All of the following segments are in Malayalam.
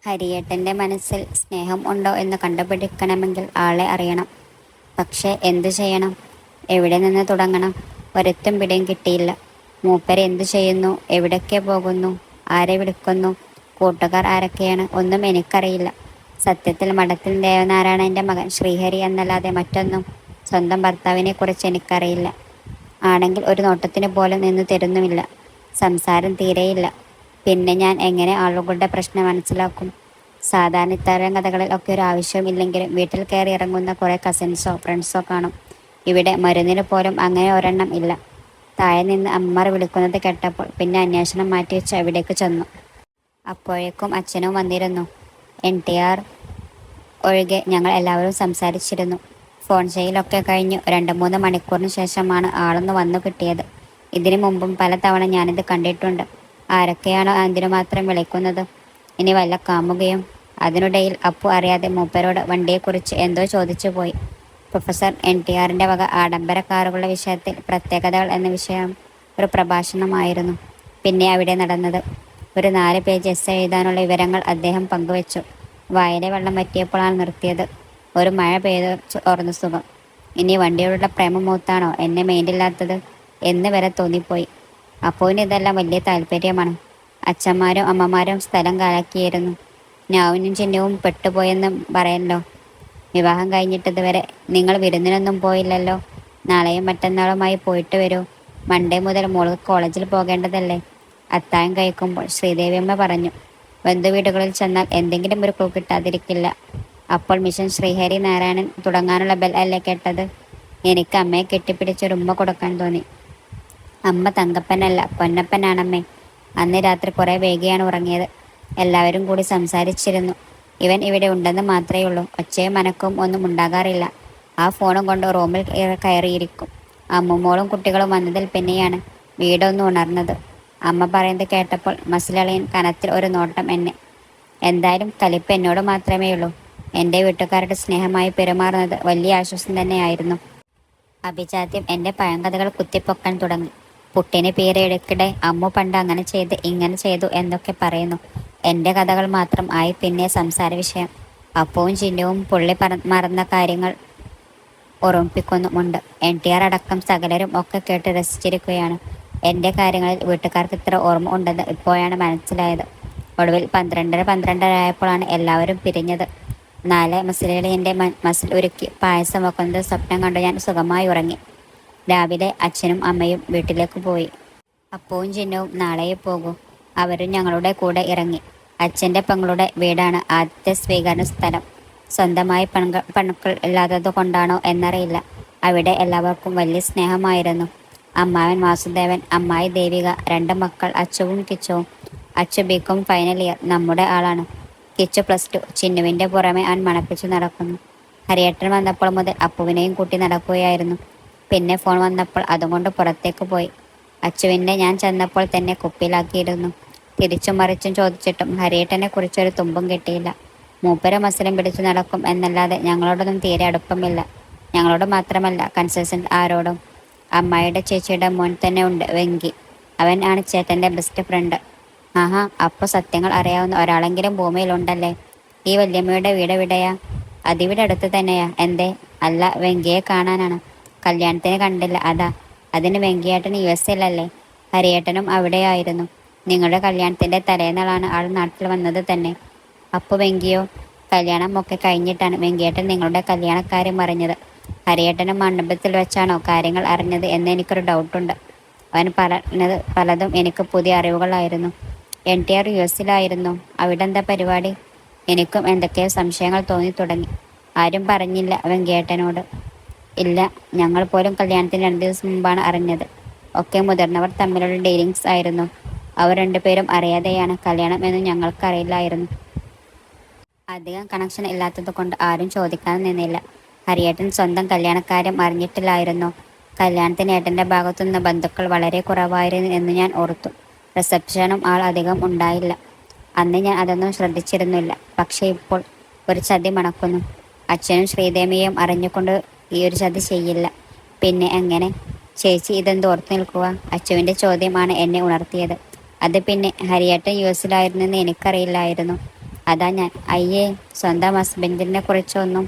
ഹരിയേട്ടൻ്റെ മനസ്സിൽ സ്നേഹം ഉണ്ടോ എന്ന് കണ്ടുപിടിക്കണമെങ്കിൽ ആളെ അറിയണം. പക്ഷേ എന്തു ചെയ്യണം? എവിടെ നിന്ന് തുടങ്ങണം? ഒരെത്തും പിടിയും കിട്ടിയില്ല. മൂപ്പര് എന്തു ചെയ്യുന്നു? എവിടേക്ക് പോകുന്നു? ആരെ വിളിക്കുന്നു? കൂട്ടുകാർ ആരൊക്കെയാണ്? ഒന്നും എനിക്കറിയില്ല. സത്യത്തിൽ മഠത്തിൽ ദേവനാരായണൻ്റെ മകൻ ശ്രീഹരി എന്നല്ലാതെ മറ്റൊന്നും സ്വന്തം ഭർത്താവിനെ കുറിച്ച് എനിക്കറിയില്ല. ആണെങ്കിൽ ഒരു നോട്ടത്തിന് പോലും നിന്ന് തരുന്നുമില്ല. സംസാരം തീരെയില്ല. പിന്നെ ഞാൻ എങ്ങനെ ആളുകളുടെ പ്രശ്നം മനസ്സിലാക്കും? സാധാരണ ഇത്തരം കഥകളിൽ ഒക്കെ ഒരു ആവശ്യവും ഇല്ലെങ്കിലും വീട്ടിൽ കയറി ഇറങ്ങുന്ന കുറേ കസിൻസോ ഫ്രണ്ട്സോ കാണും. ഇവിടെ മരുന്നിന് പോലും അങ്ങനെ ഒരെണ്ണം ഇല്ല. താഴെ നിന്ന് അമ്മമാർ വിളിക്കുന്നത് കേട്ടപ്പോൾ പിന്നെ അന്വേഷണം മാറ്റിവെച്ച് അവിടേക്ക് ചെന്നു. അപ്പോഴേക്കും അച്ഛനും വന്നിരുന്നു. NTR ഒഴികെ ഞങ്ങൾ എല്ലാവരും സംസാരിച്ചിരുന്നു. ഫോൺ ചെയ്യലൊക്കെ കഴിഞ്ഞു 2-3 മണിക്കൂറിന് ശേഷമാണ് ആളൊന്ന് വന്നു കിട്ടിയത്. ഇതിനു മുമ്പും പലതവണ ഞാനിത് കണ്ടിട്ടുണ്ട്. ആരൊക്കെയാണോ അതിനു മാത്രം വിളിക്കുന്നത്? ഇനി വല്ല കാമുകയും? അതിനിടയിൽ അപ്പു അറിയാതെ മൂപ്പരോട് വണ്ടിയെക്കുറിച്ച് എന്തോ ചോദിച്ചു പോയി. പ്രൊഫസർ NTRൻ്റെ വക ആഡംബര കാറുകളുടെ വിഷയത്തിൽ പ്രത്യേകതകൾ എന്ന വിഷയം ഒരു പ്രഭാഷണമായിരുന്നു പിന്നെ അവിടെ നടന്നത്. ഒരു 4 പേജ് എസ്സേ എഴുതാനുള്ള വിവരങ്ങൾ അദ്ദേഹം പങ്കുവച്ചു. വായിലെ വെള്ളം വറ്റിയപ്പോഴാണ് നിർത്തിയത്. ഒരു മഴ പെയ്ത് ഓർന്ന സുഖം. ഇനി വണ്ടിയോടുള്ള പ്രേമ മൂത്താണോ എന്നെ മെയിൻ്റില്ലാത്തത് എന്ന് വരെ തോന്നിപ്പോയി. അപ്പോഴും ഇതെല്ലാം വലിയ താല്പര്യമാണ്. അച്ഛന്മാരും അമ്മമാരും സ്ഥലം കാലാക്കിയിരുന്നു. ഞാനും ചിഹ്നവും പെട്ടുപോയെന്ന് പറയല്ലോ. വിവാഹം കഴിഞ്ഞിട്ടതുവരെ നിങ്ങൾ വിരുന്നിനൊന്നും പോയില്ലല്ലോ. നാളെയും മറ്റന്നാളുമായി പോയിട്ട് വരൂ. മൺഡേ മുതൽ മോൾക്ക് കോളേജിൽ പോകേണ്ടതല്ലേ? അത്താഴം കഴിക്കുമ്പോൾ ശ്രീദേവിയമ്മ പറഞ്ഞു. ബന്ധുവീടുകളിൽ ചെന്നാൽ എന്തെങ്കിലും ഒരു ക്ലൂ കിട്ടാതിരിക്കില്ല. അപ്പോൾ മിഷൻ ശ്രീഹരി നാരായണൻ തുടങ്ങാനുള്ള ബെൽ അല്ലേ കേട്ടത്? എനിക്ക് അമ്മയെ കെട്ടിപ്പിടിച്ചൊരു ഉമ്മ കൊടുക്കാൻ തോന്നി. അമ്മ തങ്കപ്പനല്ല പൊന്നപ്പനാണമ്മേ. അന്ന് രാത്രി കുറേ വൈകിയാണ് ഉറങ്ങിയത്. എല്ലാവരും കൂടി സംസാരിച്ചിരുന്നു. ഇവൻ ഇവിടെ ഉണ്ടെന്ന് മാത്രമേ ഉള്ളൂ. ഒച്ചയും മനക്കവും ഒന്നും ഉണ്ടാകാറില്ല. ആ ഫോണും കൊണ്ട് റൂമിൽ കയറിയിരിക്കും. അമ്മുമോളും കുട്ടികളും വന്നതിൽ പിന്നെയാണ് വീടൊന്ന് ഉണർന്നത്. അമ്മ പറയുന്നത് കേട്ടപ്പോൾ മസിലളിയൻ കനത്തിൽ ഒരു നോട്ടം എന്നെ. എന്തായാലും കലിപ്പ് എന്നോട് മാത്രമേ ഉള്ളൂ. എൻ്റെ വീട്ടുകാരുടെ സ്നേഹമായി പെരുമാറുന്നത് വലിയ ആശ്വാസം തന്നെയായിരുന്നു. അഭിജാത്യം എൻ്റെ പഴങ്കഥകൾ കുത്തിപ്പൊക്കാൻ തുടങ്ങി. പുട്ടിന് പേര് ഇടയ്ക്കിടെ അമ്മു പണ്ട് അങ്ങനെ ചെയ്ത് ഇങ്ങനെ ചെയ്തു എന്നൊക്കെ പറയുന്നു. എൻ്റെ കഥകൾ മാത്രം ആയി പിന്നെ സംസാര വിഷയം. അപ്പവും ചിഹ്നവും പുള്ളി മറന്ന കാര്യങ്ങൾ ഓർമ്മിപ്പിക്കുന്നുമുണ്ട്. NTR അടക്കം സകലരും ഒക്കെ കേട്ട് രസിച്ചിരിക്കുകയാണ്. എൻ്റെ കാര്യങ്ങളിൽ വീട്ടുകാർക്ക് ഇത്ര ഓർമ്മ ഉണ്ടെന്ന് ഇപ്പോഴാണ് മനസ്സിലായത്. ഒടുവിൽ 12:30 ആയപ്പോഴാണ് എല്ലാവരും പിരിഞ്ഞത്. 4 മസിലുകളിൻ്റെ മസിൽ ഉരുക്കി പായസം വെക്കുന്നത് സ്വപ്നം കണ്ട് ഞാൻ സുഖമായി ഉറങ്ങി. രാവിലെ അച്ഛനും അമ്മയും വീട്ടിലേക്ക് പോയി. അപ്പവും ചിഹ്നവും നാളെയേ പോകൂ. അവരും ഞങ്ങളുടെ കൂടെ ഇറങ്ങി. അച്ഛൻ്റെ പെങ്ങളുടെ വീടാണ് ആദ്യത്തെ സ്വീകരണ സ്ഥലം. സ്വന്തമായി പണുക്കൾ ഇല്ലാത്തത് കൊണ്ടാണോ എന്നറിയില്ല, അവിടെ എല്ലാവർക്കും വലിയ സ്നേഹമായിരുന്നു. അമ്മാവൻ വാസുദേവൻ, അമ്മായി ദേവിക, 2 മക്കൾ അച്ചുവും കിച്ചുവും. അച്ചു BCom ഫൈനൽ ഇയർ, നമ്മുടെ ആളാണ്. കിച്ചു +2. ചിന്നുവിൻ്റെ പുറമെ അവൻ മണപ്പിച്ചു നടക്കുന്നു. ഹരിയേട്ടൻ വന്നപ്പോൾ മുതൽ അപ്പുവിനെയും കൂട്ടി നടക്കുകയായിരുന്നു. പിന്നെ ഫോൺ വന്നപ്പോൾ അതുകൊണ്ട് പുറത്തേക്ക് പോയി. അച്ചുവിൻ്റെ ഞാൻ ചെന്നപ്പോൾ തന്നെ കുപ്പിയിലാക്കിയിരുന്നു. തിരിച്ചും മറിച്ചും ചോദിച്ചിട്ടും ഹരിയേട്ടനെ കുറിച്ചൊരു തുമ്പും കിട്ടിയില്ല. മൂപ്പര മസിലും പിടിച്ചു നടക്കും എന്നല്ലാതെ ഞങ്ങളോടൊന്നും തീരെ അടുപ്പമില്ല. ഞങ്ങളോട് മാത്രമല്ല, കൺസൾട്ടൻ്റ് ആരോടും. അമ്മായിയുടെ ചേച്ചിയുടെ മോൻ തന്നെ ഉണ്ട്, വെങ്കി. അവൻ ആണ് ചേട്ടൻ്റെ ബെസ്റ്റ് ഫ്രണ്ട്. ആഹാ, അപ്പോൾ സത്യങ്ങൾ അറിയാവുന്ന ഒരാളെങ്കിലും ഭൂമിയിലുണ്ടല്ലേ. ഈ വല്യമ്മയുടെ വീട് എവിടെയാ? അതിവിടെ അടുത്ത് തന്നെയാ. എന്തേ? അല്ല, വെങ്കിയെ കാണാനാണ്. കല്യാണത്തിന് കണ്ടില്ല, അതാ. അതിന് വെങ്കിയേട്ടൻ US-ലല്ലേ? ഹരിയേട്ടനും അവിടെയായിരുന്നു. നിങ്ങളുടെ കല്യാണത്തിൻ്റെ തലേന്നാളാണ് ആൾ നാട്ടിൽ വന്നത് തന്നെ. അപ്പോൾ വെങ്കിയോ? കല്യാണം ഒക്കെ കഴിഞ്ഞിട്ടാണ് വെങ്കിയേട്ടൻ നിങ്ങളുടെ കല്യാണക്കാര്യം അറിഞ്ഞത്. ഹരിയേട്ടനും മണ്ഡപത്തിൽ വെച്ചാണോ കാര്യങ്ങൾ അറിഞ്ഞത് എന്ന് എനിക്കൊരു ഡൗട്ടുണ്ട്. അവൻ പറഞ്ഞത് പലതും എനിക്ക് പുതിയ അറിവുകളായിരുന്നു. NTR US-ലായിരുന്നു. അവിടെ എന്താ പരിപാടി? എനിക്കും എന്തൊക്കെയോ സംശയങ്ങൾ തോന്നി തുടങ്ങി. ആരും പറഞ്ഞില്ല വെങ്കിയേട്ടനോട്? ഇല്ല, ഞങ്ങൾ പോലും കല്യാണത്തിന് 2 ദിവസം മുമ്പാണ് അറിഞ്ഞത്. ഒക്കെ മുതിർന്നവർ തമ്മിലുള്ള ഡീലിങ്സ് ആയിരുന്നു. അവർ 2 പേരും അറിയാതെയാണ് കല്യാണം എന്ന് ഞങ്ങൾക്കറിയില്ലായിരുന്നു. അധികം കണക്ഷൻ ഇല്ലാത്തത് കൊണ്ട് ആരും ചോദിക്കാൻ നിന്നില്ല. ഹരിയേട്ടൻ സ്വന്തം കല്യാണക്കാര്യം അറിഞ്ഞിട്ടില്ലായിരുന്നു. കല്യാണത്തിന് ഏട്ടൻ്റെ ഭാഗത്തുനിന്ന് ബന്ധുക്കൾ വളരെ കുറവായിരുന്നു എന്ന് ഞാൻ ഓർത്തു. റിസപ്ഷനും ആൾ അധികം ഉണ്ടായില്ല. അന്ന് ഞാൻ അതൊന്നും ശ്രദ്ധിച്ചിരുന്നില്ല. പക്ഷേ ഇപ്പോൾ ഒരു ചതി മണക്കുന്നു. അച്ഛനും ശ്രീദേവിയും അറിഞ്ഞുകൊണ്ട് ഈ ഒരു ചതി ചെയ്യില്ല. പിന്നെ എങ്ങനെ? ചേച്ചി ഇതെന്ത് ഓർത്തു നിൽക്കുക? അച്ചുവിൻ്റെ ചോദ്യമാണ് എന്നെ ഉണർത്തിയത്. അത് പിന്നെ ഹരിയേട്ടൻ US-ലായിരുന്നെന്ന് എനിക്കറിയില്ലായിരുന്നു. അതാ ഞാൻ. അയ്യേ, സ്വന്തം ഹസ്ബൻഡിനെ കുറിച്ചൊന്നും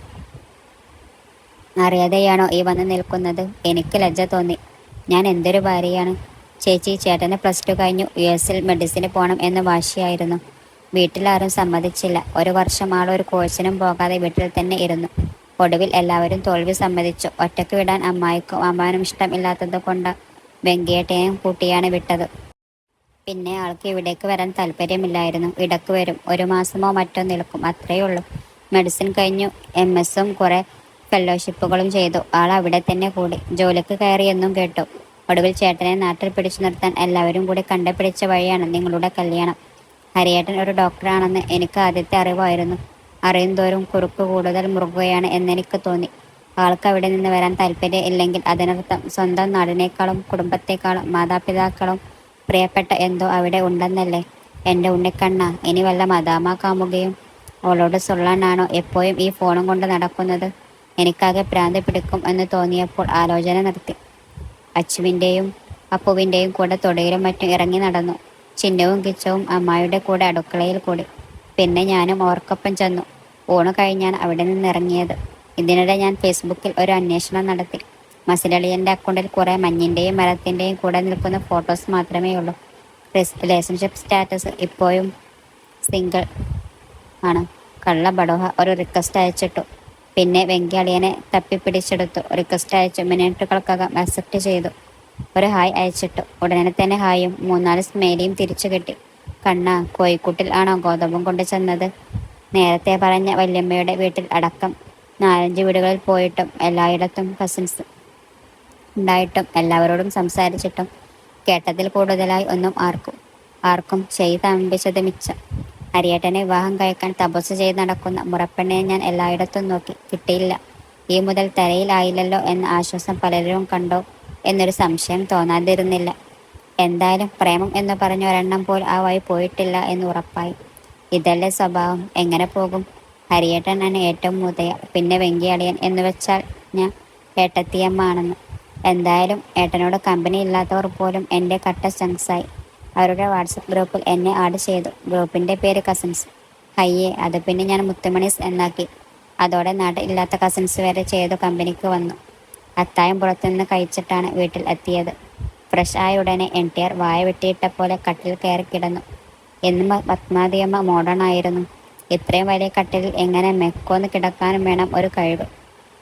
അറിയാതെയാണോ ഈ വന്ന് നിൽക്കുന്നത്? എനിക്ക് ലജ്ജ തോന്നി. ഞാൻ എന്തൊരു ഭാര്യയാണ്. ചേച്ചി, ചേട്ടന് +2 കഴിഞ്ഞു US-ൽ മെഡിസിന് പോകണം എന്ന് വാശിയായിരുന്നു. വീട്ടിലാരും സമ്മതിച്ചില്ല. ഒരു വർഷം ആൾ ഒരു കോഴ്സിനും പോകാതെ വീട്ടിൽ തന്നെ ഇരുന്നു. ഒടുവിൽ എല്ലാവരും തോൽവി സമ്മതിച്ചു. ഒറ്റയ്ക്ക് വിടാൻ അമ്മായിക്കും അമ്മാനും ഇഷ്ടമില്ലാത്തത് കൊണ്ട് വെങ്കിയേട്ടനെയും കൂട്ടിയാണ് വിട്ടത്. പിന്നെ ആൾക്ക് ഇവിടേക്ക് വരാൻ താല്പര്യമില്ലായിരുന്നു. ഇടയ്ക്ക് വരും, ഒരു മാസമോ മറ്റോ നിൽക്കും, അത്രയേ ഉള്ളൂ. മെഡിസിൻ കഴിഞ്ഞു. MS-ഉം കുറെ ഫെലോഷിപ്പുകളും ചെയ്തു. ആൾ അവിടെ തന്നെ കൂടി. ജോലിക്ക് കയറിയെന്നും കേട്ടു. ഒടുവിൽ ചേട്ടനെ നാട്ടിൽ പിടിച്ചു നിർത്താൻ എല്ലാവരും കൂടി കണ്ടുപിടിച്ച വഴിയാണ് നിങ്ങളുടെ കല്യാണം. ഹരിയേട്ടൻ ഒരു ഡോക്ടറാണെന്ന് എനിക്ക് ആദ്യത്തെ അറിവായിരുന്നു. അറിയും തോറും കുറുക്ക് കൂടുതൽ മുറുകുകയാണ് എന്നെനിക്ക് തോന്നി. ആൾക്ക് അവിടെ നിന്ന് വരാൻ താല്പര്യം ഇല്ലെങ്കിൽ അതിനർത്ഥം സ്വന്തം നാടിനേക്കാളും കുടുംബത്തെക്കാളും മാതാപിതാക്കളും പ്രിയപ്പെട്ട എന്തോ അവിടെ ഉണ്ടെന്നല്ലേ. എൻ്റെ ഉണ്ണിക്കണ്ണ, ഇനി വല്ല മദാമ കാമുകയും അവളോട് സൊള്ളാനാണോ എപ്പോഴും ഈ ഫോണും കൊണ്ട് നടക്കുന്നത്? എനിക്കാകെ ഭ്രാന്ത് പിടിക്കും എന്ന് തോന്നിയപ്പോൾ ആലോചന നിർത്തി. അച്ചുവിൻ്റെയും അപ്പുവിൻ്റെയും കൂടെ തൊടിയിലും മറ്റും ഇറങ്ങി നടന്നു. ചിന്നവും കിച്ചവും അമ്മായിയുടെ കൂടെ അടുക്കളയിൽ കൂടി. പിന്നെ ഞാനും അവർക്കൊപ്പം ചെന്നു. ഊണ് കഴിഞ്ഞാണ് അവിടെ നിന്ന് ഇറങ്ങിയത്. ഇതിനിടെ ഞാൻ ഫേസ്ബുക്കിൽ ഒരു അന്വേഷണം നടത്തി. മസിലളിയൻ്റെ അക്കൗണ്ടിൽ കുറേ മഞ്ഞിൻ്റെയും മരത്തിൻ്റെയും കൂടെ നിൽക്കുന്ന ഫോട്ടോസ് മാത്രമേ ഉള്ളൂ. റിലേഷൻഷിപ്പ് സ്റ്റാറ്റസ് ഇപ്പോഴും സിംഗിൾ ആണ്. കള്ള ബഡോഹ ഒരു റിക്വസ്റ്റ് അയച്ചിട്ടു. പിന്നെ വെങ്കിയളിയനെ തപ്പിപ്പിടിച്ചെടുത്തു. റിക്വസ്റ്റ് അയച്ചു. മിനിറ്റുകൾക്കകം അക്സെപ്റ്റ് ചെയ്തു. ഒരു ഹായ് അയച്ചിട്ടു. ഉടനെ തന്നെ ഹായും 3-4 സ്മൈലിയും തിരിച്ചു കിട്ടി. കണ്ണ, കോഴിക്കൂട്ടിൽ ആണോ ഗോതമ്പും കൊണ്ട് ചെന്നത്? നേരത്തെ പറഞ്ഞ വല്യമ്മയുടെ വീട്ടിൽ അടക്കം 4-5 വീടുകളിൽ പോയിട്ടും എല്ലായിടത്തും കസിൻസ് ഉണ്ടായിട്ടും എല്ലാവരോടും സംസാരിച്ചിട്ടും കേട്ടതിൽ കൂടുതലായി ഒന്നും ആർക്കും ചെയ്ത് തമ്പിച്ചത് മിച്ചം. ഹരിയേട്ടനെ വിവാഹം കഴിക്കാൻ തപസ് ചെയ്ത് നടക്കുന്ന മുറപ്പെണ്ണെ ഞാൻ എല്ലായിടത്തും നോക്കി, കിട്ടിയില്ല. ഈ മുതൽ തലയിലായില്ലല്ലോ എന്ന ആശ്വാസം പലരും കണ്ടോ എന്നൊരു സംശയം തോന്നാതിരുന്നില്ല. എന്തായാലും പ്രേമം എന്ന് പറഞ്ഞ ഒരെണ്ണം പോലും ആ വഴി പോയിട്ടില്ല എന്ന് ഉറപ്പായി. ഇതല്ലേ സ്വഭാവം. എങ്ങനെ പോകും? ഹരിയേട്ടൻ ആണ് ഏറ്റവും മൂതയ. പിന്നെ വെങ്കിയളിയൻ എന്ന് വെച്ചാൽ ഞാൻ ഏട്ടത്തിയമ്മ ആണെന്ന്. എന്തായാലും ഏട്ടനോട് കമ്പനി ഇല്ലാത്തവർ പോലും എൻ്റെ കട്ട ചങ്സായി. അവരുടെ വാട്സപ്പ് ഗ്രൂപ്പിൽ എന്നെ ആഡ് ചെയ്തു. ഗ്രൂപ്പിൻ്റെ പേര് കസിൻസ്. ഹയ്യേ, അത് പിന്നെ ഞാൻ മുത്തുമണീസ് എന്നാക്കി. അതോടെ നാട്ടിൽ ഇല്ലാത്ത കസിൻസ് വരെ ചെയ്തു കമ്പനിക്ക് വന്നു. അത്തായം പുറത്തുനിന്ന് കഴിച്ചിട്ടാണ് വീട്ടിൽ എത്തിയത്. ഫ്രഷ് ആയ ഉടനെ NTR വായ വെട്ടിയിട്ട പോലെ കട്ടിൽ കയറി കിടന്നു. എന്നും പത്മാതിയമ്മ മോഡേൺ ആയിരുന്നു. ഇത്രയും വലിയ കട്ടിലിൽ എങ്ങനെ മെക്കോന്ന് കിടക്കാനും വേണം ഒരു കഴിവ്.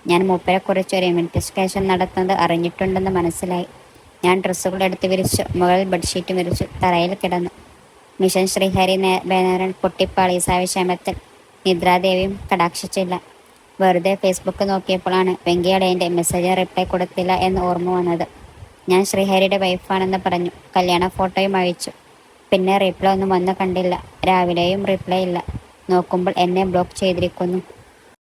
ഞാൻ മൂപ്പരെക്കുറിച്ച് ഒരു ഇൻവെസ്റ്റിഗേഷൻ നടത്തുന്നത് അറിഞ്ഞിട്ടുണ്ടെന്ന് മനസ്സിലായി. ഞാൻ ഡ്രസ്സുകൾ എടുത്ത് വിരിച്ചു. മുകളിൽ ബെഡ്ഷീറ്റ് വിരിച്ചു. തറയിൽ കിടന്നു. മിഷൻ ശ്രീഹരി ബേനരൻ പൊട്ടിപ്പാളീസായ ക്ഷേമത്തിൽ നിദ്രാദേവിയും കടാക്ഷിച്ചില്ല. വെറുതെ ഫേസ്ബുക്ക് നോക്കിയപ്പോഴാണ് വെങ്കിയടേൻ്റെ മെസ്സേജിന് റിപ്ലൈ കൊടുത്തില്ല എന്ന് ഓർമ്മ വന്നത്. ഞാൻ ശ്രീഹരിയുടെ വൈഫാണെന്ന് പറഞ്ഞു. കല്യാണ ഫോട്ടോയും അയച്ചു. പിന്നെ റിപ്ലൈ ഒന്നും വന്ന് കണ്ടില്ല. രാവിലെയും റിപ്ലൈ ഇല്ല. നോക്കുമ്പോൾ എന്നെ ബ്ലോക്ക് ചെയ്തിരിക്കുന്നു.